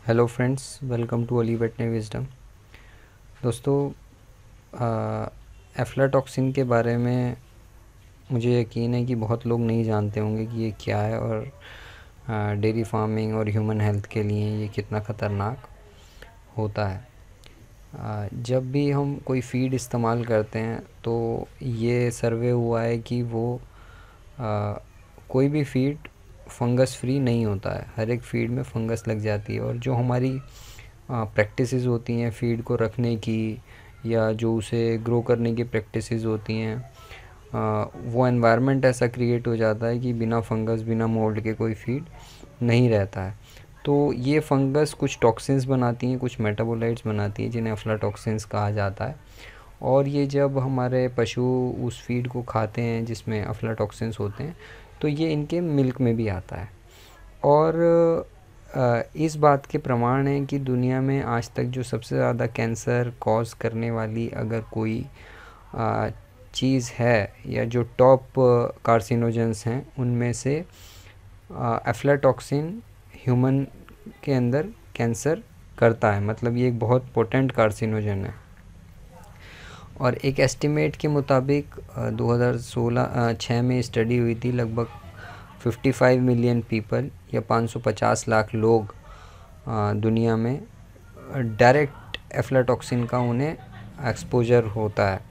Hello friends, welcome to Ali veterinary wisdom. दोस्तों, aflatoxin के बारे में मुझे यकीन है कि बहुत लोग नहीं जानते होंगे कि ये क्या है और डेयरी फार्मिंग और ह्यूमन हेल्थ के लिए ये कितना ख़तरनाक होता है। जब भी हम कोई फ़ीड इस्तेमाल करते हैं तो ये सर्वे हुआ है कि वो कोई भी फ़ीड फंगस फ्री नहीं होता है। हर एक फ़ीड में फंगस लग जाती है और जो हमारी प्रैक्टिसेस होती हैं फ़ीड को रखने की या जो उसे ग्रो करने की प्रैक्टिसेस होती हैं, वो एनवायरनमेंट ऐसा क्रिएट हो जाता है कि बिना फंगस बिना मोल्ड के कोई फ़ीड नहीं रहता है। तो ये फंगस कुछ टॉक्सिन्स बनाती हैं, कुछ मेटाबोलाइट्स बनाती हैं जिन्हें अफ्लाटॉक्सिन्स कहा जाता है। और ये जब हमारे पशु उस फीड को खाते हैं जिसमें अफ्लाटॉक्सिन्स होते हैं तो ये इनके मिल्क में भी आता है। और इस बात के प्रमाण हैं कि दुनिया में आज तक जो सबसे ज़्यादा कैंसर कॉज करने वाली अगर कोई चीज़ है या जो टॉप कार्सिनोजेंस हैं उनमें से एफ्लाटॉक्सिन ह्यूमन के अंदर कैंसर करता है। मतलब ये एक बहुत पोटेंट कार्सिनोजन है। और एक एस्टिमेट के मुताबिक 2016-6 में स्टडी हुई थी, लगभग 55 मिलियन पीपल या 550 लाख लोग दुनिया में डायरेक्ट एफ्लाटॉक्सिन का उन्हें एक्सपोजर होता है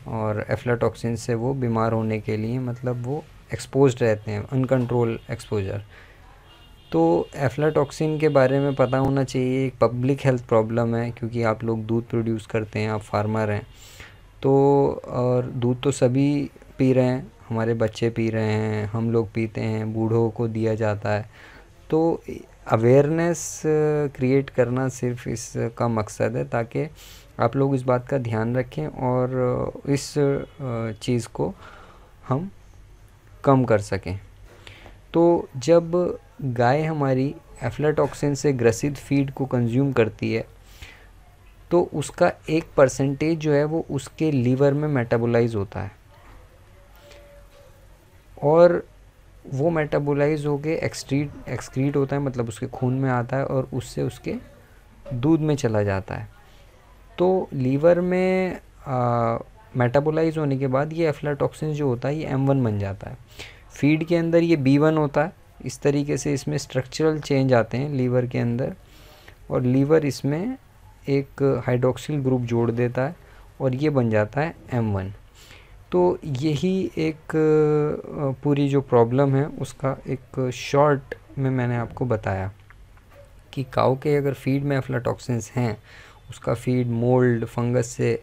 और एफ्लाटॉक्सिन से वो बीमार होने के लिए मतलब वो एक्सपोज्ड रहते हैं, अनकंट्रोल एक्सपोजर। तो एफ्लाटॉक्सिन के बारे में पता होना चाहिए। एक पब्लिक हेल्थ प्रॉब्लम है क्योंकि आप लोग दूध प्रोड्यूस करते हैं, आप फार्मर हैं तो, और दूध तो सभी पी रहे हैं, हमारे बच्चे पी रहे हैं, हम लोग पीते हैं, बूढ़ों को दिया जाता है। तो अवेयरनेस क्रिएट करना सिर्फ इसका मकसद है ताकि आप लोग इस बात का ध्यान रखें और इस चीज़ को हम कम कर सकें। तो जब गाय हमारी एफ्लाटॉक्सिन से ग्रसित फीड को कंज्यूम करती है तो उसका 1% जो है वो उसके लीवर में मेटाबोलाइज होता है और वो मेटाबोलाइज होके एक्सक्रीट होता है, मतलब उसके खून में आता है और उससे उसके दूध में चला जाता है। तो लीवर में मेटाबोलाइज होने के बाद ये एफ्लाटॉक्सिन जो होता है ये M1 बन जाता है। फीड के अंदर ये B1 होता है। इस तरीके से इसमें स्ट्रक्चरल चेंज आते हैं लीवर के अंदर और लीवर इसमें एक हाइड्रोक्सिल ग्रुप जोड़ देता है और ये बन जाता है M1। तो यही एक पूरी जो प्रॉब्लम है उसका एक शॉर्ट में मैंने आपको बताया कि काऊ के अगर फीड में एफ्लाटॉक्सिन्स हैं, उसका फीड मोल्ड फंगस से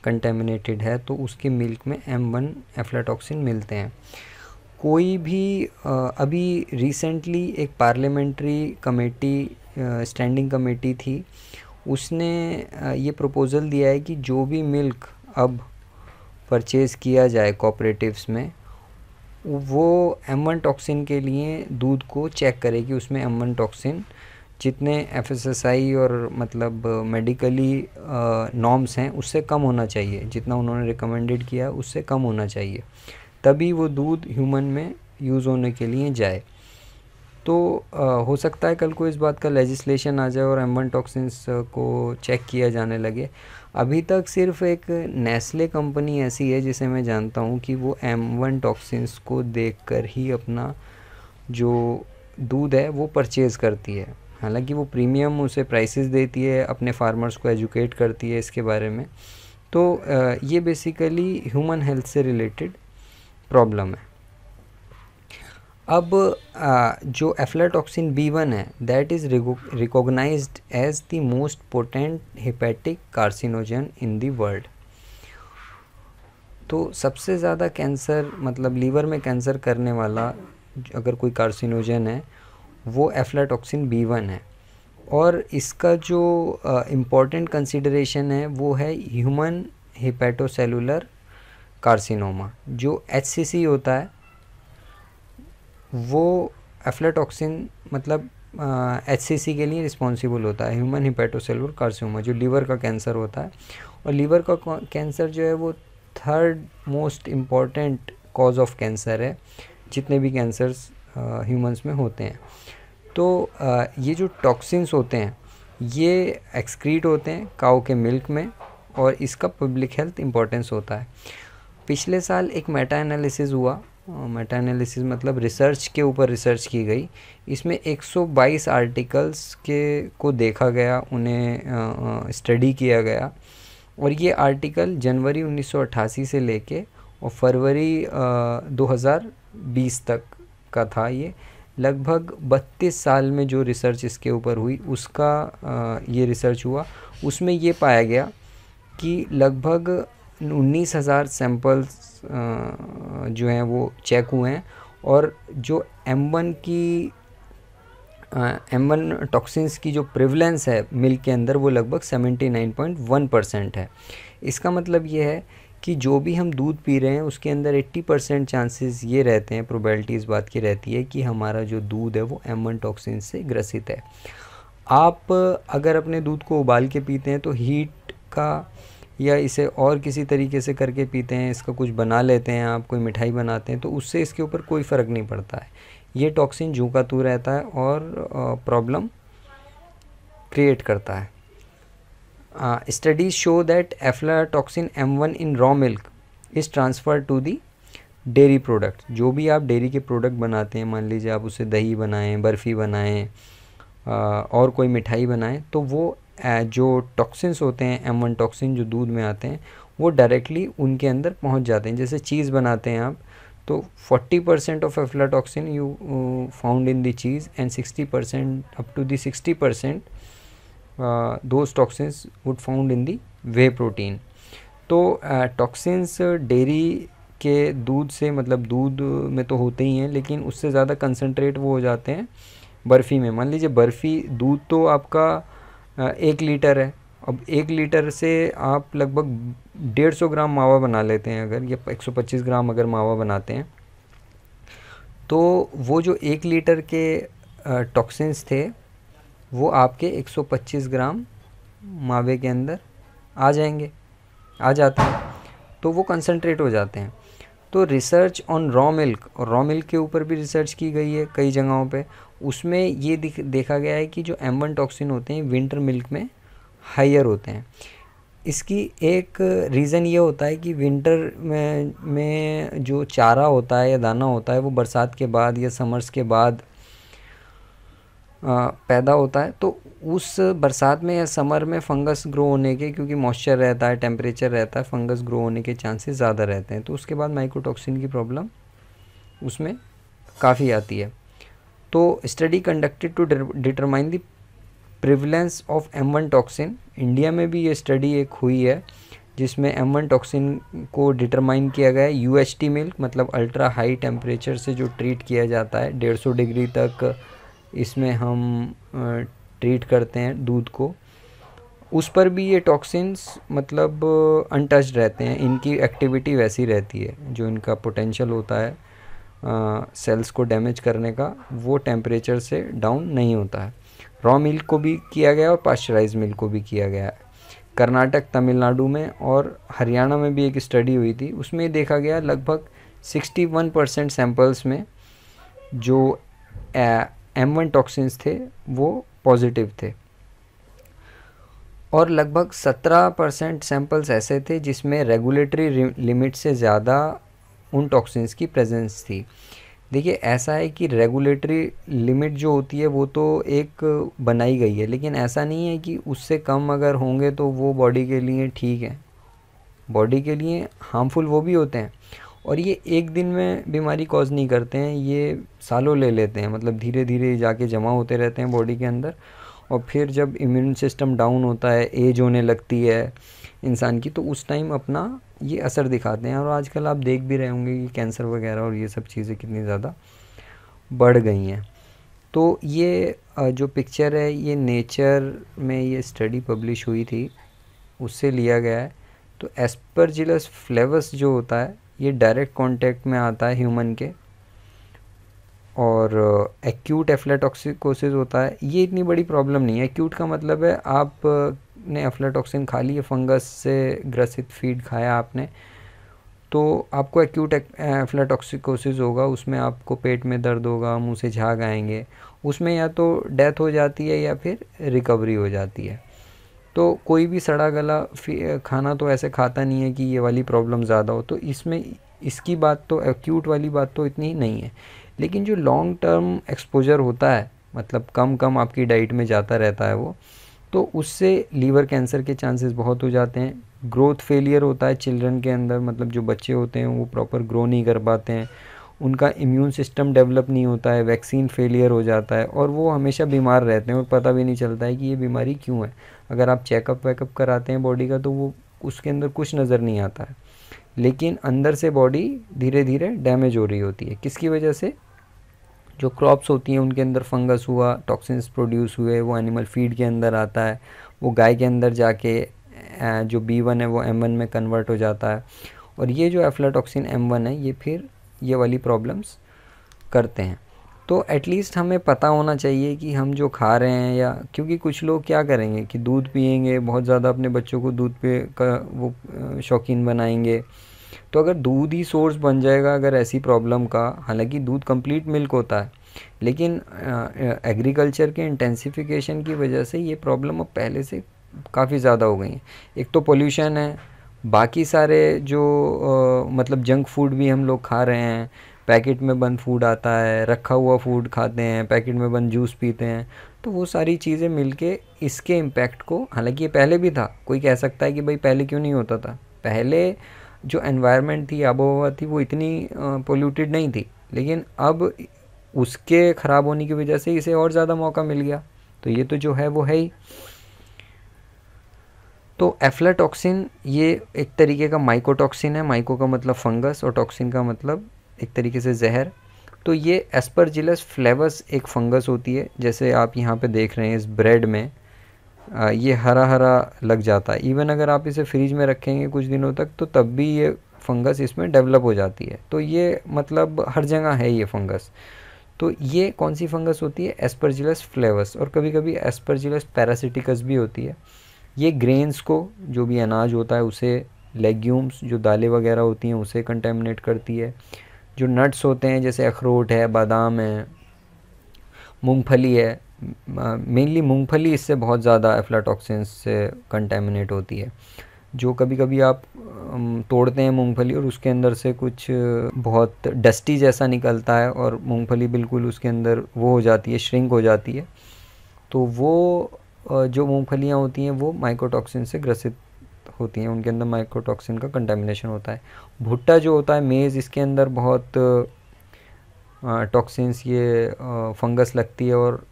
कंटेमिनेटेड है तो उसके मिल्क में M1 एफ्लाटॉक्सिन मिलते हैं। कोई भी अभी रिसेंटली एक पार्लियामेंट्री कमेटी, स्टैंडिंग कमेटी थी, उसने ये प्रपोज़ल दिया है कि जो भी मिल्क अब परचेज़ किया जाए कोऑपरेटिव्स में वो M1 टॉक्सिन के लिए दूध को चेक करे कि उसमें M1 टॉक्सिन जितने FSSAI और मतलब मेडिकली नॉर्म्स हैं उससे कम होना चाहिए, जितना उन्होंने रिकमेंडेड किया उससे कम होना चाहिए, तभी वो दूध ह्यूमन में यूज़ होने के लिए जाए। तो हो सकता है कल को इस बात का लेजिस्लेशन आ जाए और M1 टॉक्सिन्स को चेक किया जाने लगे। अभी तक सिर्फ एक नेस्ले कंपनी ऐसी है जिसे मैं जानता हूँ कि वो M1 टॉक्सिन्स को देखकर ही अपना जो दूध है वो परचेज़ करती है। हालांकि वो प्रीमियम उसे प्राइसेस देती है, अपने फार्मर्स को एजुकेट करती है इसके बारे में। तो ये बेसिकली ह्यूमन हेल्थ से रिलेटेड प्रॉब्लम है। अब जो एफ्लाटॉक्सिन B1 है that is recognised as the most potent hepatic carcinogen in the world. तो सबसे ज़्यादा कैंसर मतलब लीवर में कैंसर करने वाला अगर कोई कार्सिनोजन है वो एफ्लाटॉक्सिन B1 है। और इसका जो इम्पॉर्टेंट कंसिडरेशन है वो है ह्यूमन हेपेटोसेलुलर कार्सिनोमा। जो HCC होता है वो एफ्लाटॉक्सिन मतलब HCC के लिए रिस्पॉन्सिबल होता है, ह्यूमन हेपेटोसेलुलर कार्सिनोमा, जो लीवर का कैंसर होता है। और लीवर का कैंसर जो है वो third most important cause of cancer है जितने भी कैंसर्स ह्यूमंस में होते हैं। तो ये जो टॉक्सिन्स होते हैं ये एक्सक्रीट होते हैं काऊ के मिल्क में, और इसका पब्लिक हेल्थ इम्पोर्टेंस होता है। पिछले साल एक मेटा एनालिसिस हुआ, मेटा एनालिसिस मतलब रिसर्च के ऊपर रिसर्च की गई। इसमें 122 आर्टिकल्स को देखा गया, उन्हें स्टडी किया गया, और ये आर्टिकल जनवरी 1988 से लेके और फरवरी 2020 तक का था। ये लगभग 32 साल में जो रिसर्च इसके ऊपर हुई उसका ये रिसर्च हुआ। उसमें ये पाया गया कि लगभग 19,000 सैंपल्स जो हैं वो चेक हुए हैं, और जो M1 टॉक्सिन्स की जो प्रिवलेंस है मिल्क के अंदर वो लगभग 79.1% है। इसका मतलब ये है कि जो भी हम दूध पी रहे हैं उसके अंदर 80% चांसेस ये रहते हैं, प्रोबेबिलिटी इस बात की रहती है कि हमारा जो दूध है वो M1 टॉक्सिन से ग्रसित है। आप अगर अपने दूध को उबाल के पीते हैं तो हीट का या इसे और किसी तरीके से करके पीते हैं, इसका कुछ बना लेते हैं, आप कोई मिठाई बनाते हैं, तो उससे इसके ऊपर कोई फ़र्क नहीं पड़ता है। ये टॉक्सिन जूं का तू रहता है और प्रॉब्लम क्रिएट करता है। Studies show that aflatoxin M1 in raw milk is transfer to the dairy product. जो भी आप डेयरी के प्रोडक्ट बनाते हैं, मान लीजिए आप उससे दही बनाएं, बर्फ़ी बनाएं, और कोई मिठाई बनाएं, तो वो जो टॉक्सिन्स होते हैं M1 टॉक्सिन जो दूध में आते हैं वो डायरेक्टली उनके अंदर पहुंच जाते हैं। जैसे चीज़ बनाते हैं आप, तो 40% of aflatoxin you found in the cheese and 60% up to the 60% those toxins would found in the whey protein. तो टॉक्सिन्स डेयरी के दूध से, मतलब दूध में तो होते ही हैं, लेकिन उससे ज़्यादा कंसनट्रेट वो हो जाते हैं बर्फ़ी में। मान लीजिए बर्फ़ी दूध तो आपका 1 लीटर है, अब 1 लीटर से आप लगभग 150 ग्राम मावा बना लेते हैं अगर, या 125 ग्राम अगर मावा बनाते हैं, तो वो जो 1 लीटर के टॉक्सिन्स थे वो आपके 125 ग्राम मावे के अंदर आ जाते हैं, तो वो कंसनट्रेट हो जाते हैं। तो रिसर्च ऑन रॉ मिल्क, और रॉ मिल्क के ऊपर भी रिसर्च की गई है कई जगहों पे। उसमें ये देखा गया है कि जो M1 टॉक्सिन होते हैं विंटर मिल्क में हायर होते हैं। इसकी एक रीज़न ये होता है कि विंटर में जो चारा होता है या दाना होता है वो बरसात के बाद या समर्स के बाद पैदा होता है, तो उस बरसात में या समर में फंगस ग्रो होने के, क्योंकि मॉइस्चर रहता है, टेम्परेचर रहता है, फंगस ग्रो होने के चांसेस ज़्यादा रहते हैं। तो उसके बाद माइकोटॉक्सिन की प्रॉब्लम उसमें काफ़ी आती है। तो study conducted to determine the prevalence of M1 toxin. India में भी ये स्टडी एक हुई है जिसमें M1 टॉक्सिन को डिटरमाइन किया गया है। UHT मिल्क मतलब अल्ट्रा हाई टेम्परेचर से जो ट्रीट किया जाता है, 150 डिग्री तक इसमें हम ट्रीट करते हैं दूध को, उस पर भी ये टॉक्सिन्स मतलब अनटच्ड रहते हैं। इनकी एक्टिविटी वैसी रहती है, जो इनका पोटेंशियल होता है सेल्स को डैमेज करने का, वो टेम्परेचर से डाउन नहीं होता है। रॉ मिल्क को भी किया गया और पास्चराइज मिल्क को भी किया गया है। कर्नाटक, तमिलनाडु में और हरियाणा में भी एक स्टडी हुई थी, उसमें देखा गया लगभग 61% सैंपल्स में जो M1 टॉक्सिन्स थे वो पॉजिटिव थे, और लगभग 17% सैंपल्स ऐसे थे जिसमें रेगुलेटरी लिमिट से ज़्यादा उन टॉक्सिन्स की प्रेजेंस थी। देखिए ऐसा है कि रेगुलेटरी लिमिट जो होती है वो तो एक बनाई गई है, लेकिन ऐसा नहीं है कि उससे कम अगर होंगे तो वो बॉडी के लिए ठीक है। बॉडी के लिए हार्मफुल वो भी होते हैं, और ये एक दिन में बीमारी कॉज नहीं करते हैं, ये सालों ले लेते हैं, मतलब धीरे धीरे जाके जमा होते रहते हैं बॉडी के अंदर, और फिर जब इम्यून सिस्टम डाउन होता है, एज होने लगती है इंसान की, तो उस टाइम अपना ये असर दिखाते हैं। और आजकल आप देख भी रहे होंगे कि कैंसर वगैरह और ये सब चीज़ें कितनी ज़्यादा बढ़ गई हैं। तो ये जो पिक्चर है ये नेचर में ये स्टडी पब्लिश हुई थी, उससे लिया गया है। तो एस्परजिलस फ्लेवस जो होता है ये डायरेक्ट कांटेक्ट में आता है ह्यूमन के, और एक्यूट एफ्लाटॉक्सिकोसिस होता है। ये इतनी बड़ी प्रॉब्लम नहीं है। एक्यूट का मतलब है आपने एफ्लाटॉक्सिन खा ली है, फंगस से ग्रसित फीड खाया आपने, तो आपको एक्यूट एफ्लाटॉक्सिकोसिस होगा, उसमें आपको पेट में दर्द होगा, मुंह से झाग आएंगे, उसमें या तो डेथ हो जाती है या फिर रिकवरी हो जाती है। तो कोई भी सड़ा गला खाना तो ऐसे खाता नहीं है कि ये वाली प्रॉब्लम ज़्यादा हो, तो इसमें इसकी बात तो एक्यूट वाली बात तो इतनी नहीं है। लेकिन जो लॉन्ग टर्म एक्सपोजर होता है, मतलब कम कम आपकी डाइट में जाता रहता है वो, तो उससे लीवर कैंसर के चांसेस बहुत हो जाते हैं। ग्रोथ फेलियर होता है चिल्ड्रन के अंदर, मतलब जो बच्चे होते हैं वो प्रॉपर ग्रो नहीं कर पाते हैं, उनका इम्यून सिस्टम डेवलप नहीं होता है, वैक्सीन फेलियर हो जाता है और वो हमेशा बीमार रहते हैं और पता भी नहीं चलता है कि ये बीमारी क्यों है। अगर आप चेकअप वेकअप कराते हैं बॉडी का तो वो उसके अंदर कुछ नज़र नहीं आता है, लेकिन अंदर से बॉडी धीरे धीरे डैमेज हो रही होती है। किसकी वजह से? जो क्रॉप्स होती हैं उनके अंदर फंगस हुआ, टॉक्सिन्स प्रोड्यूस हुए, वो एनिमल फीड के अंदर आता है, वो गाय के अंदर जाके जो B1 है वो M1 में कन्वर्ट हो जाता है, और ये जो एफ्लाटॉक्सिन M1 है ये फिर ये वाली प्रॉब्लम्स करते हैं। तो एटलीस्ट हमें पता होना चाहिए कि हम जो खा रहे हैं, या क्योंकि कुछ लोग क्या करेंगे कि दूध पिएंगे बहुत ज़्यादा, अपने बच्चों को दूध पे का वो शौकीन बनाएंगे। तो अगर दूध ही सोर्स बन जाएगा अगर ऐसी प्रॉब्लम का, हालांकि दूध कंप्लीट मिल्क होता है, लेकिन एग्रीकल्चर के इंटेंसिफिकेशन की वजह से ये प्रॉब्लम अब पहले से काफ़ी ज़्यादा हो गई है। एक तो पोल्यूशन है, बाकी सारे जो मतलब जंक फूड भी हम लोग खा रहे हैं, पैकेट में बंद फूड आता है, रखा हुआ फूड खाते हैं, पैकेट में बंद जूस पीते हैं, तो वो सारी चीज़ें मिलके इसके इम्पैक्ट को, हालांकि ये पहले भी था, कोई कह सकता है कि भाई पहले क्यों नहीं होता था, पहले जो एनवायरनमेंट थी, आबोहवा थी, वो इतनी पोल्यूटेड नहीं थी, लेकिन अब उसके ख़राब होने की वजह से इसे और ज़्यादा मौका मिल गया। तो ये तो जो है वो है ही। तो एफ्लाटॉक्सिन ये एक तरीके का माइकोटॉक्सिन है, माइको का मतलब फंगस और टॉक्सिन का मतलब एक तरीके से जहर। तो ये एस्परजिलस फ्लेवस एक फंगस होती है, जैसे आप यहाँ पे देख रहे हैं इस ब्रेड में ये हरा हरा लग जाता है। इवन अगर आप इसे फ्रिज में रखेंगे कुछ दिनों तक तो तब भी ये फंगस इसमें डेवलप हो जाती है। तो ये मतलब हर जगह है ये फंगस। तो ये कौन सी फंगस होती है? एस्परजिलस फ्लेवस, और कभी कभी एस्परजिलस पैरासिटिकस भी होती है। ये ग्रेन्स को, जो भी अनाज होता है उसे, लेग्यूम्स जो दालें वगैरह होती हैं उसे कंटेमिनेट करती है। जो नट्स होते हैं जैसे अखरोट है, बादाम है, मूंगफली है, मेनली मूंगफली इससे बहुत ज़्यादा एफ्लाटॉक्सिन्स से कंटेमिनेट होती है। जो कभी कभी आप तोड़ते हैं मूंगफली और उसके अंदर से कुछ बहुत डस्टी जैसा निकलता है और मूंगफली बिल्कुल उसके अंदर वो हो जाती है, श्रिंक हो जाती है। तो वो जो मूंगफलियाँ होती हैं वो माइकोटॉक्सिन से ग्रसित होती हैं, उनके अंदर माइकोटॉक्सिन का कंटेमिनेशन होता है। भुट्टा जो होता है, मेज़, इसके अंदर बहुत टॉक्सिन्स, ये फंगस लगती है और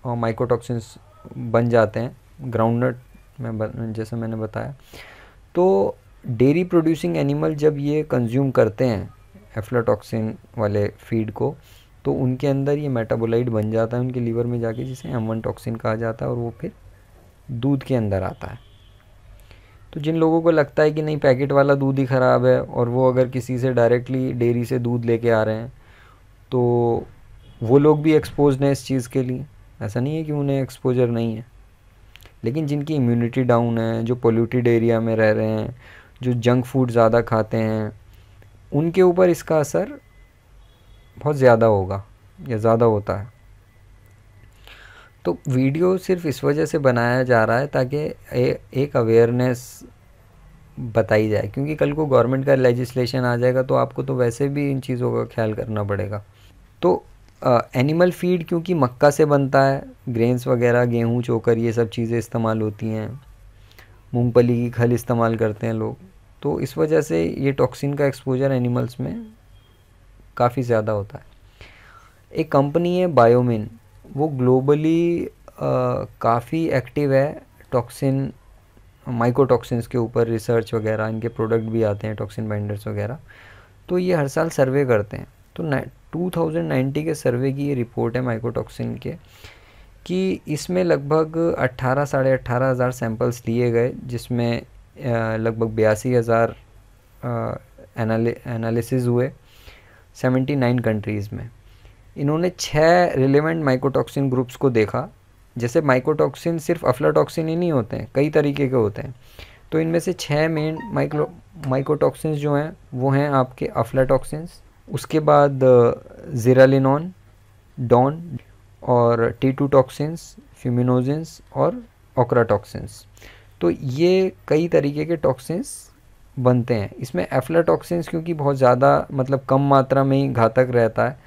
माइकोटॉक्सिन्स बन जाते हैं ग्राउंडनट में, जैसे मैंने बताया। तो डेयरी प्रोड्यूसिंग एनिमल जब ये कंज्यूम करते हैं एफ्लाटॉक्सिन वाले फीड को, तो उनके अंदर ये मेटाबोलाइट बन जाता है उनके लीवर में जाके, जिसे M1 टॉक्सिन कहा जाता है, और वो फिर दूध के अंदर आता है। तो जिन लोगों को लगता है कि नहीं पैकेट वाला दूध ही ख़राब है, और वो अगर किसी से डायरेक्टली डेयरी से दूध लेके आ रहे हैं, तो वो लोग भी एक्सपोज्ड हैं इस चीज़ के लिए। ऐसा नहीं है कि उन्हें एक्सपोजर नहीं है, लेकिन जिनकी इम्यूनिटी डाउन है, जो पोल्यूटेड एरिया में रह रहे हैं, जो जंक फूड ज़्यादा खाते हैं, उनके ऊपर इसका असर बहुत ज़्यादा होगा या ज़्यादा होता है। तो वीडियो सिर्फ इस वजह से बनाया जा रहा है ताकि एक अवेयरनेस बताई जाए, क्योंकि कल को गवर्नमेंट का लेजिस्लेशन आ जाएगा तो आपको तो वैसे भी इन चीज़ों का ख्याल करना पड़ेगा। तो एनिमल फीड क्योंकि मक्का से बनता है, ग्रेन्स वगैरह, गेहूँ, चोकर, ये सब चीज़ें इस्तेमाल होती हैं, मूंगफली की खल इस्तेमाल करते हैं लोग, तो इस वजह से ये टॉक्सिन का एक्सपोजर एनिमल्स में काफ़ी ज़्यादा होता है। एक कंपनी है बायोमिन, वो ग्लोबली काफ़ी एक्टिव है टॉक्सिन, माइकोटॉक्सिन्स के ऊपर रिसर्च वगैरह, इनके प्रोडक्ट भी आते हैं टॉक्सिन बाइंडर्स वगैरह। तो ये हर साल सर्वे करते हैं। तो 2090 के सर्वे की ये रिपोर्ट है माइकोटॉक्सिन के, कि इसमें लगभग 18 साढ़े 18,000 सैंपल्स लिए गए, जिसमें लगभग 82,000 एनालिसिस हुए 79 कंट्रीज़ में। इन्होंने 6 रिलेवेंट माइकोटॉक्सिन ग्रुप्स को देखा। जैसे माइकोटॉक्सिन सिर्फ अफ्लाटॉक्सिन ही नहीं होते हैं, कई तरीके के होते हैं। तो इनमें से 6 मेन माइकोटॉक्सिन्स जो हैं वो हैं आपके अफ्लाटॉक्सिन्स, उसके बाद ज़िरालिनॉन, डॉन, और T2 टॉक्सिन्स, फ्यूमिनोजेंस और ओक्राटॉक्सिन्स। तो ये कई तरीके के टॉक्सिन्स बनते हैं। इसमें एफ्लाटॉक्सिन्स क्योंकि बहुत ज़्यादा मतलब कम मात्रा में ही घातक रहता है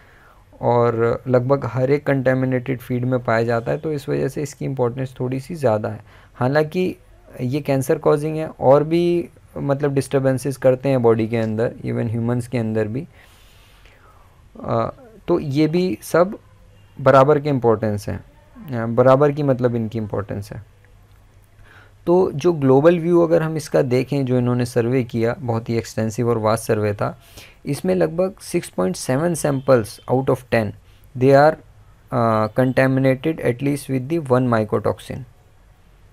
और लगभग हर एक कंटेमिनेटेड फीड में पाया जाता है, तो इस वजह से इसकी इम्पोर्टेंस थोड़ी सी ज़्यादा है। हालांकि ये कैंसर कॉजिंग है और भी मतलब डिस्टर्बेंसेस करते हैं बॉडी के अंदर, इवन ह्यूमंस के अंदर भी। तो ये भी सब बराबर के इम्पोर्टेंस हैं, बराबर की मतलब इनकी इम्पोर्टेंस है। तो जो ग्लोबल व्यू अगर हम इसका देखें, जो इन्होंने सर्वे किया, बहुत ही एक्सटेंसिव और वास्ट सर्वे था, इसमें लगभग 6.7 samples out of 10 they are contaminated at least with the 1 mycotoxin.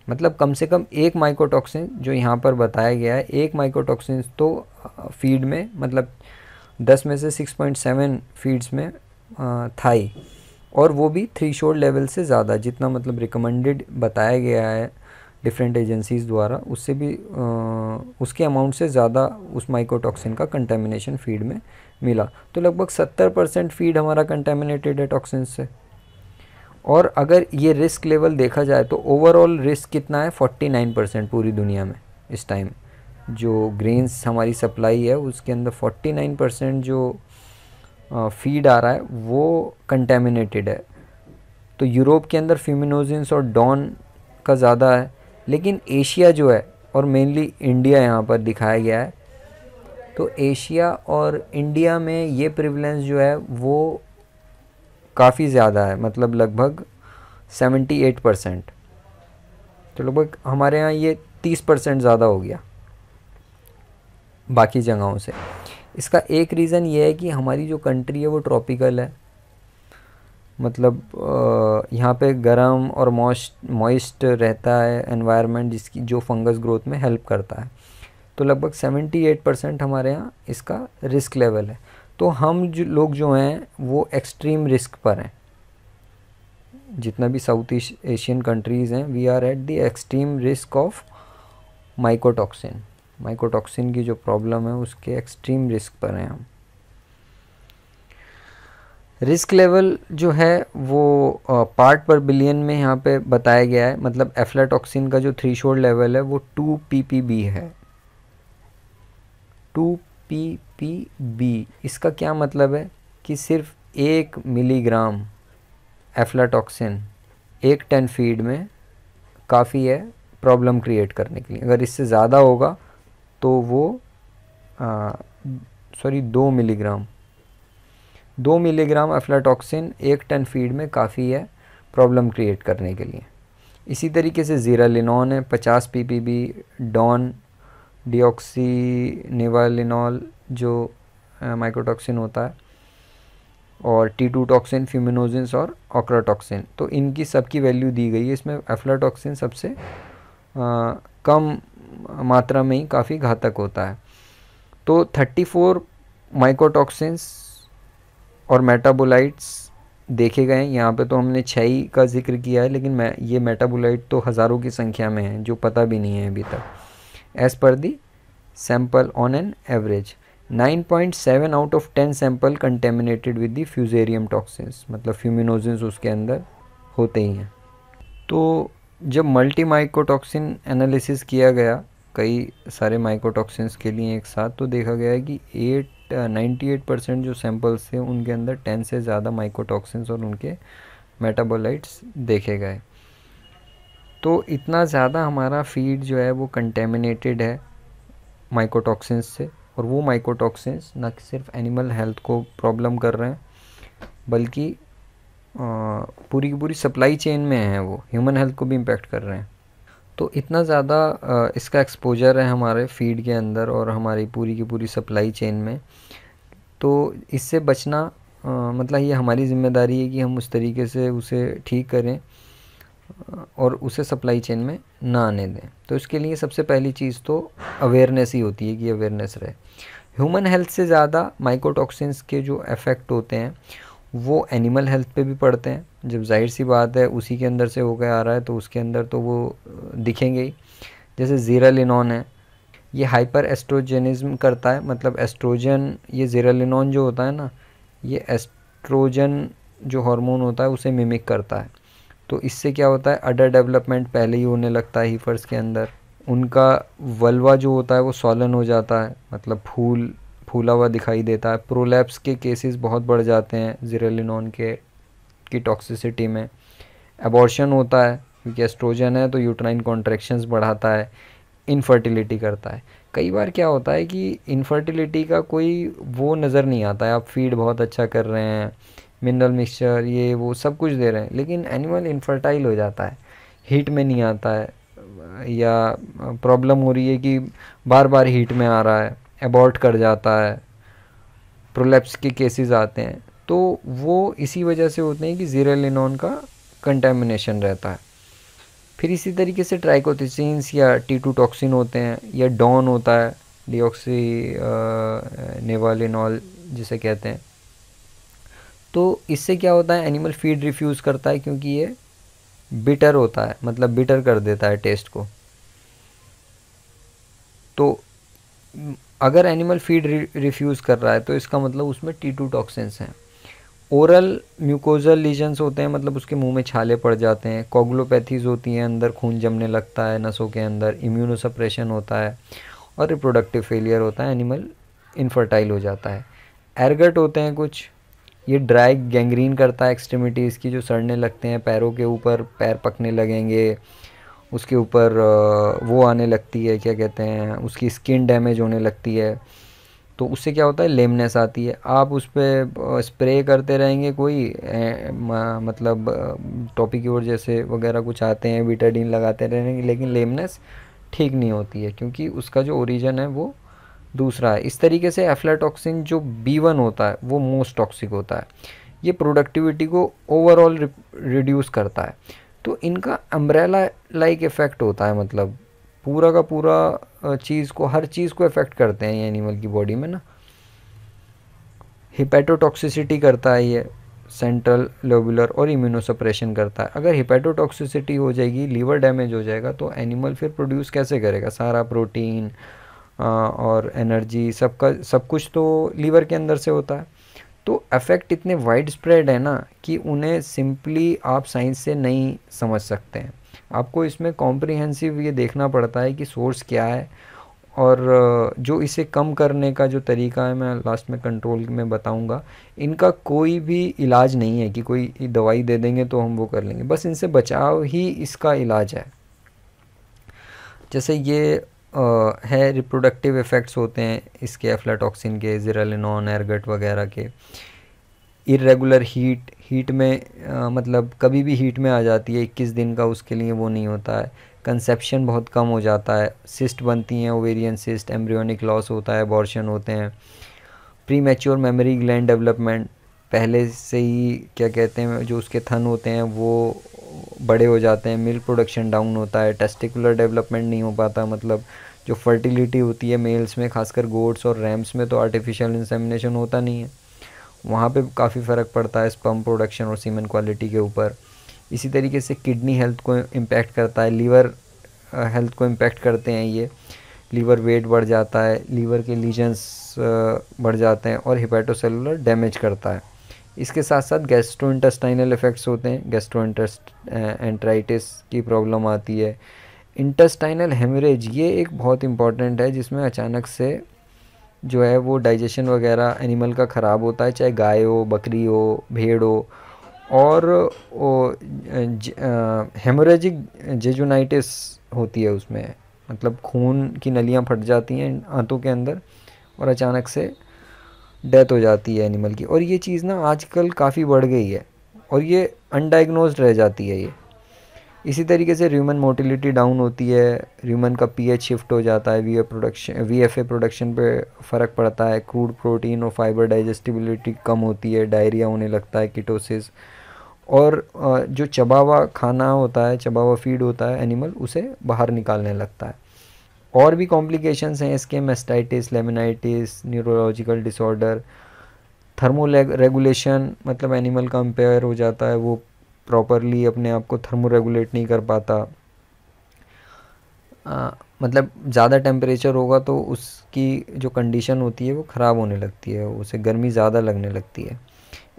मतलब कम से कम एक माइकोटॉक्सिन जो यहाँ पर बताया गया है, एक माइकोटॉक्सिन तो फीड में मतलब 10 में से 6.7 फीड्स में था ही, और वो भी थ्रेशोल्ड लेवल से ज़्यादा, जितना मतलब रिकमेंडेड बताया गया है डिफरेंट एजेंसीज़ द्वारा, उससे भी उसके अमाउंट से ज़्यादा उस माइकोटॉक्सिन का कंटेमिनेशन फीड में मिला। तो लगभग 70% फीड हमारा कंटेमिनेटेड है टॉक्सिन से। और अगर ये रिस्क लेवल देखा जाए तो ओवरऑल रिस्क कितना है, 49% पूरी दुनिया में इस टाइम जो ग्रेन्स हमारी सप्लाई है उसके अंदर 49% जो फीड आ रहा है वो कंटेमिनेटेड है। तो यूरोप के अंदर फ्यूमिनोजेंस और डॉन का ज़्यादा है, लेकिन एशिया जो है और मेनली इंडिया यहाँ पर दिखाया गया है, तो एशिया और इंडिया में ये प्रिवलेंस जो है वो काफ़ी ज़्यादा है, मतलब लगभग 78%। तो लगभग हमारे यहाँ ये 30% ज़्यादा हो गया बाकी जगहों से। इसका एक रीज़न ये है कि हमारी जो कंट्री है वो ट्रॉपिकल है, मतलब यहाँ पे गर्म और मॉइस्ट रहता है एनवायरनमेंट, जिसकी जो फंगस ग्रोथ में हेल्प करता है। तो लगभग 78% हमारे यहाँ इसका रिस्क लेवल है। तो हम जो लोग जो हैं वो एक्सट्रीम रिस्क पर हैं। जितना भी साउथ ईस्ट एशियन कंट्रीज़ हैं, we are at the extreme risk of mycotoxin की जो प्रॉब्लम है उसके एक्सट्रीम रिस्क पर हैं हम। रिस्क लेवल जो है वो पार्ट पर बिलियन में यहाँ पे बताया गया है। मतलब एफ्लाटॉक्सिन का जो थ्रेशोल्ड लेवल है वो 2 ppb है। 2 ppb इसका क्या मतलब है कि सिर्फ 1 मिलीग्राम एफ्लाटॉक्सिन 1 टन फीड में काफ़ी है प्रॉब्लम क्रिएट करने के लिए। अगर इससे ज़्यादा होगा तो वो 2 मिलीग्राम एफ्लाटॉक्सिन 1 टन फीड में काफ़ी है प्रॉब्लम क्रिएट करने के लिए। इसी तरीके से ज़ीरालिनॉन है 50 ppb, डॉन डिऑक्सीनिवालिनॉल जो माइकोटॉक्सिन होता है, और T2 टॉक्सिन, फ्यूमिनोजेंस और ओक्राटॉक्सिन। तो इनकी सबकी वैल्यू दी गई है। इसमें एफ्लाटॉक्सिन सबसे कम मात्रा में ही काफ़ी घातक होता है। तो 34 माइकोटॉक्सिन्स और मेटाबोलाइट्स देखे गए हैं। यहाँ पे तो हमने 6 ही का जिक्र किया है, लेकिन ये मेटाबोलाइट तो हज़ारों की संख्या में है जो पता भी नहीं है अभी तक। As per the sample on an average 9.7 out of 10 sample contaminated with the fusarium toxins, मतलब फ्यूमिनोजेंस उसके अंदर होते ही हैं। तो जब मल्टी माइकोटॉक्सिन एनालिसिस किया गया कई सारे माइकोटॉक्सिन्स के लिए एक साथ, तो देखा गया है कि 98% जो सैंपल्स थे उनके अंदर 10 से ज़्यादा माइकोटॉक्सिन्स और उनके मेटाबोलाइट्स देखे गए। तो इतना ज़्यादा हमारा फीड जो है वो कंटेमिनेटेड है माइकोटॉक्सिन्स से, और वो माइकोटॉक्सिन्स न सिर्फ एनिमल हेल्थ को प्रॉब्लम कर रहे हैं बल्कि पूरी की पूरी सप्लाई चेन में है, वो ह्यूमन हेल्थ को भी इम्पेक्ट कर रहे हैं। तो इतना ज़्यादा इसका एक्सपोजर है हमारे फीड के अंदर और हमारी पूरी की पूरी सप्लाई चेन में। तो इससे बचना मतलब ये हमारी ज़िम्मेदारी है कि हम उस तरीके से उसे ठीक करें और उसे सप्लाई चेन में ना आने दें। तो इसके लिए सबसे पहली चीज़ तो अवेयरनेस ही होती है कि अवेयरनेस रहे। ह्यूमन हेल्थ से ज़्यादा माइकोटॉक्सिन्स के जो इफ़ेक्ट होते हैं वो एनिमल हेल्थ पे भी पड़ते हैं। जब जाहिर सी बात है उसी के अंदर से होकर आ रहा है तो उसके अंदर तो वो दिखेंगे ही। जैसे ज़ीरालिनॉन है, ये हाइपर एस्ट्रोजेनिज्म करता है, मतलब एस्ट्रोजन, ये ज़ीरालिनॉन जो होता है ना, ये एस्ट्रोजन जो हार्मोन होता है उसे मिमिक करता है। तो इससे क्या होता है, अडर डेवलपमेंट पहले ही होने लगता है हीफर्स के अंदर। उनका वल्वा जो होता है वो सॉलन हो जाता है, मतलब फूला हुआ दिखाई देता है। प्रोलैप्स के केसेस बहुत बढ़ जाते हैं ज़िरेलिनॉन के की टॉक्सिसिटी में। एबॉर्शन होता है क्योंकि एस्ट्रोजन है तो यूट्राइन कॉन्ट्रैक्शंस बढ़ाता है, इनफर्टिलिटी करता है। कई बार क्या होता है कि इनफर्टिलिटी का कोई वो नज़र नहीं आता है, आप फीड बहुत अच्छा कर रहे हैं, मिनरल मिक्सचर ये वो सब कुछ दे रहे हैं, लेकिन एनिमल इनफर्टाइल हो जाता है, हीट में नहीं आता है, या प्रॉब्लम हो रही है कि बार बार हीट में आ रहा है, एबॉर्ट कर जाता है, प्रोलैप्स के केसेस आते हैं। तो वो इसी वजह से होते हैं कि ज़िरेलिनॉन का कंटेमिनेशन रहता है। फिर इसी तरीके से ट्राइकोथिसिन्स या T2 टॉक्सिन होते हैं, या डॉन होता है, डिऑक्सी नेवालिनॉल जिसे कहते हैं। तो इससे क्या होता है, एनिमल फीड रिफ्यूज़ करता है क्योंकि ये बिटर होता है, मतलब बिटर कर देता है टेस्ट को। तो अगर एनिमल फीड रिफ्यूज़ कर रहा है तो इसका मतलब उसमें T2 टॉक्सिन्स हैं। ओरल म्यूकोजल लीजन्स होते हैं, मतलब उसके मुंह में छाले पड़ जाते हैं। कोगुलोपैथीज़ होती हैं, अंदर खून जमने लगता है नसों के अंदर। इम्यूनोसप्रेशन होता है और रिप्रोडक्टिव फेलियर होता है, एनिमल इनफर्टाइल हो जाता है। एरगट होते हैं कुछ, ये ड्राई गैंग्रीन करता है एक्सट्रीमिटीज़ की, जो सड़ने लगते हैं पैरों के ऊपर, पैर पकने लगेंगे, उसके ऊपर वो आने लगती है, क्या कहते हैं, उसकी स्किन डैमेज होने लगती है। तो उससे क्या होता है, लेमनेस आती है। आप उस पर स्प्रे करते रहेंगे कोई मतलब टॉपिक्योर जैसे वगैरह कुछ आते हैं, बीटाडीन लगाते रहेंगे, लेकिन लेमनेस ठीक नहीं होती है क्योंकि उसका जो ओरिजिन है वो दूसरा है। इस तरीके से एफ्लाटॉक्सिन जो B1 होता है वो मोस्ट टॉक्सिक होता है। ये प्रोडक्टिविटी को ओवरऑल रिड्यूस करता है। तो इनका अम्ब्रेला लाइक इफ़ेक्ट होता है, मतलब पूरा का पूरा चीज़ को, हर चीज़ को इफ़ेक्ट करते हैं ये एनिमल की बॉडी में ना। हिपैटोटॉक्सिसिटी करता है ये, सेंट्रल लोबुलर और इम्यूनोसप्रेशन करता है। अगर हिपैटोटॉक्सिसिटी हो जाएगी, लीवर डैमेज हो जाएगा, तो एनिमल फिर प्रोड्यूस कैसे करेगा, सारा प्रोटीन और एनर्जी सब कुछ तो लीवर के अंदर से होता है। तो इफ़ेक्ट इतने वाइड स्प्रेड है ना कि उन्हें सिंपली आप साइंस से नहीं समझ सकते हैं। आपको इसमें कॉम्प्रिहेंसिव ये देखना पड़ता है कि सोर्स क्या है, और जो इसे कम करने का जो तरीका है मैं लास्ट में कंट्रोल में बताऊंगा। इनका कोई भी इलाज नहीं है कि कोई दवाई दे देंगे तो हम वो कर लेंगे, बस इनसे बचाव ही इसका इलाज है। जैसे ये है रिप्रोडक्टिव इफ़ेक्ट्स होते हैं इसके, एफ्लाटॉक्सिन के, ज़िरेलिनॉन, एरगट वगैरह के। इरेगुलर हीट में मतलब कभी भी हीट में आ जाती है, 21 दिन का उसके लिए वो नहीं होता है। कंसेप्शन बहुत कम हो जाता है, सिस्ट बनती हैं, ओवेरियन सिस्ट, एम्ब्रियोनिक लॉस होता है, अबॉर्शन होते हैं। Pre mature memory gland development, पहले से ही क्या कहते हैं जो उसके थन होते हैं वो बड़े हो जाते हैं। मिल्क प्रोडक्शन डाउन होता है, टेस्टिकुलर डेवलपमेंट नहीं हो पाता, मतलब जो फर्टिलिटी होती है मेल्स में, खासकर गोट्स और रैम्स में तो आर्टिफिशियल इंसेमिनेशन होता नहीं है, वहाँ पे काफ़ी फ़र्क पड़ता है स्पर्म प्रोडक्शन और सीमेन क्वालिटी के ऊपर। इसी तरीके से किडनी हेल्थ को इम्पेक्ट करता है, लीवर हेल्थ को इम्पेक्ट करते हैं ये। लीवर वेट बढ़ जाता है, लीवर के लीजन्स बढ़ जाते हैं और हिपैटोसेलुलर डैमेज करता है। इसके साथ साथ गैस्ट्रोइंटेस्टाइनल इफ़ेक्ट्स होते हैं, गैस्ट्रोएंटेराइटिस की प्रॉब्लम आती है। इंटेस्टाइनल हेमरेज ये एक बहुत इंपॉर्टेंट है, जिसमें अचानक से जो है वो डाइजेशन वगैरह एनिमल का ख़राब होता है, चाहे गाय हो, बकरी हो, भेड़ हो। और हेमोरेजिक जेजुनाइटिस होती है उसमें, मतलब खून की नलियाँ फट जाती हैं आंतों के अंदर और अचानक से डेथ हो जाती है एनिमल की। और ये चीज़ ना आजकल काफ़ी बढ़ गई है और ये अनडाइग्नोज्ड रह जाती है ये। इसी तरीके से ह्यूमन मोटिलिटी डाउन होती है, ह्यूमन का पीएच शिफ्ट हो जाता है, वीएफए प्रोडक्शन पे फ़र्क पड़ता है, क्रूड प्रोटीन और फाइबर डाइजेस्टिबिलिटी कम होती है, डायरिया होने लगता है, कीटोसिस। और जो चबा हुआ खाना होता है, चबा हुआ फीड होता है एनिमल, उसे बाहर निकालने लगता है। और भी कॉम्प्लिकेशंस हैं इसके, mastitis, laminitis, neurological disorder, thermoregulation, मतलब एनिमल का इम्पेयर हो जाता है, वो प्रॉपरली अपने आप को थर्मो रेगुलेट नहीं कर पाता। मतलब ज़्यादा टेम्परेचर होगा तो उसकी जो कंडीशन होती है वो ख़राब होने लगती है, उसे गर्मी ज़्यादा लगने लगती है।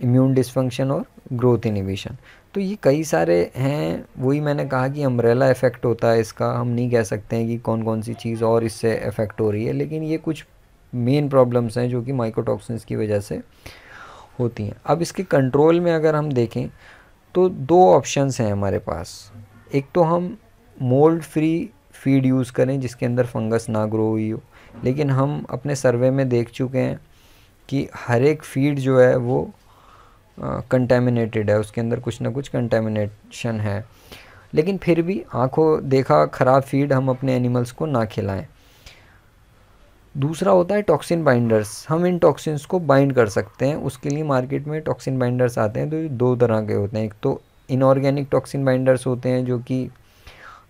इम्यून डिसफंक्शन और ग्रोथ इनिबिशन। तो ये कई सारे हैं, वही मैंने कहा कि अम्ब्रेला इफ़ेक्ट होता है इसका, हम नहीं कह सकते हैं कि कौन कौन सी चीज़ और इससे इफ़ेक्ट हो रही है, लेकिन ये कुछ मेन प्रॉब्लम्स हैं जो कि माइकोटॉक्सिन्स की वजह से होती हैं। अब इसके कंट्रोल में अगर हम देखें तो दो ऑप्शंस हैं हमारे पास। एक तो हम मोल्ड फ्री फीड यूज़ करें जिसके अंदर फंगस ना ग्रो हुई हो, लेकिन हम अपने सर्वे में देख चुके हैं कि हर एक फीड जो है वो कंटेमिनेटेड है, उसके अंदर कुछ ना कुछ कंटेमिनेशन है, लेकिन फिर भी आंखों देखा ख़राब फीड हम अपने एनिमल्स को ना खिलाएं। दूसरा होता है टॉक्सिन बाइंडर्स, हम इन टॉक्सिन्स को बाइंड कर सकते हैं। उसके लिए मार्केट में टॉक्सिन बाइंडर्स आते हैं, तो ये दो तरह के होते हैं। एक तो इनऑर्गेनिक टॉक्सिन बाइंडर्स होते हैं जो कि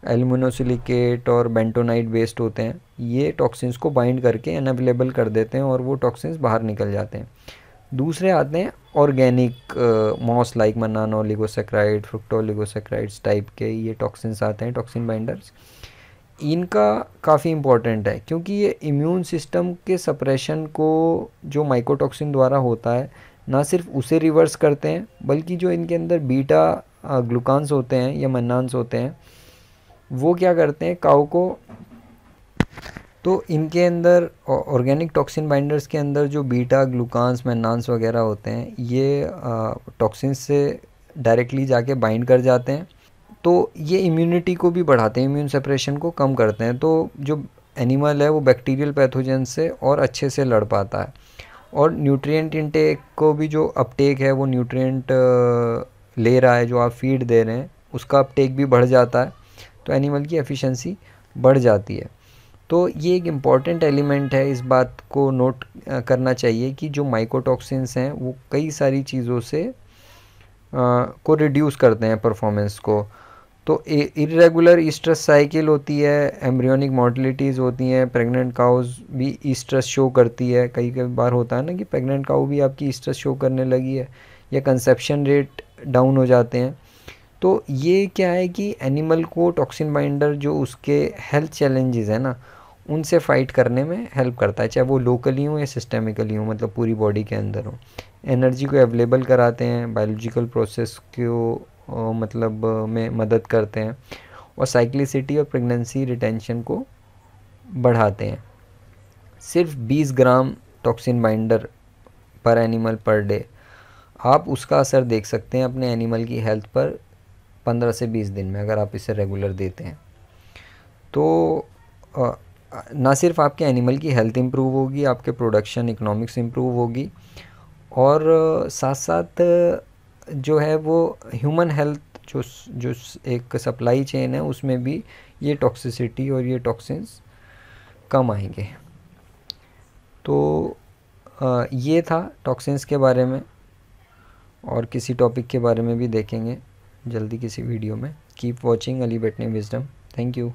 एल्यूमिनोसिलिकेट और बेंटोनाइट बेस्ड होते हैं। ये टॉक्सिन्स को बाइंड करके अनअवेलेबल कर देते हैं और वो टॉक्सिन्स बाहर निकल जाते हैं। दूसरे आते हैं organic moss like mannan oligosaccharide, fructooligosaccharides type के ये टॉक्सिन्स आते हैं, टॉक्सिन बाइंडर्स। इनका काफ़ी इम्पोर्टेंट है क्योंकि ये इम्यून सिस्टम के सप्रेशन को जो माइकोटॉक्सिन द्वारा होता है ना सिर्फ उसे रिवर्स करते हैं, बल्कि जो इनके अंदर बीटा ग्लूकान्स होते हैं या मन्नान्स होते हैं वो क्या करते हैं काऊ को, तो इनके अंदर ऑर्गेनिक टॉक्सिन बाइंडर्स के अंदर जो बीटा ग्लूकान्स मन्नान्स वगैरह होते हैं ये टॉक्सिन से डायरेक्टली जाके बाइंड कर जाते हैं, तो ये इम्यूनिटी को भी बढ़ाते हैं, इम्यून सेपरेशन को कम करते हैं। तो जो एनिमल है वो बैक्टीरियल पैथोजन से और अच्छे से लड़ पाता है, और न्यूट्रिएंट इनटेक को भी जो अपटेक है वो न्यूट्रिएंट ले रहा है जो आप फीड दे रहे हैं उसका अपटेक भी बढ़ जाता है, तो एनिमल की एफिशिएंसी बढ़ जाती है। तो ये एक इम्पॉर्टेंट एलिमेंट है, इस बात को नोट करना चाहिए कि जो माइकोटॉक्सिन्स हैं वो कई सारी चीज़ों से को रिड्यूस करते हैं परफॉर्मेंस को। तो इरेगुलर ईस्ट्रस साइकिल होती है, एम्ब्रियोनिक मोर्टिलिटीज़ होती हैं, प्रेग्नेंट काउज भी ईस्ट्रस शो करती है। कई कई बार होता है ना कि प्रेग्नेंट काउ भी आपकी ईस्ट्रस शो करने लगी है, या कंसेप्शन रेट डाउन हो जाते हैं। तो ये क्या है कि एनिमल को टॉक्सिन बाइंडर जो उसके हेल्थ चैलेंजेस है ना उनसे फाइट करने में हेल्प करता है, चाहे वो लोकली हो या सिस्टेमिकली हो, मतलब पूरी बॉडी के अंदर हो। एनर्जी को अवेलेबल कराते हैं, बायोलॉजिकल प्रोसेस को मतलब में मदद करते हैं, और साइक्लिसिटी और प्रेगनेंसी रिटेंशन को बढ़ाते हैं। सिर्फ 20 ग्राम टॉक्सिन बाइंडर पर एनिमल पर डे, आप उसका असर देख सकते हैं अपने एनिमल की हेल्थ पर 15 से 20 दिन में, अगर आप इसे रेगुलर देते हैं। तो ना सिर्फ आपके एनिमल की हेल्थ इम्प्रूव होगी, आपके प्रोडक्शन इकोनॉमिक्स इम्प्रूव होगी, और साथ साथ जो है वो ह्यूमन हेल्थ जो एक सप्लाई चेन है उसमें भी ये टॉक्सिसिटी और ये टॉक्सिन्स कम आएंगे। तो ये था टॉक्सिन्स के बारे में, और किसी टॉपिक के बारे में भी देखेंगे जल्दी किसी वीडियो में। Keep watching Ali veterinary wisdom. Thank you.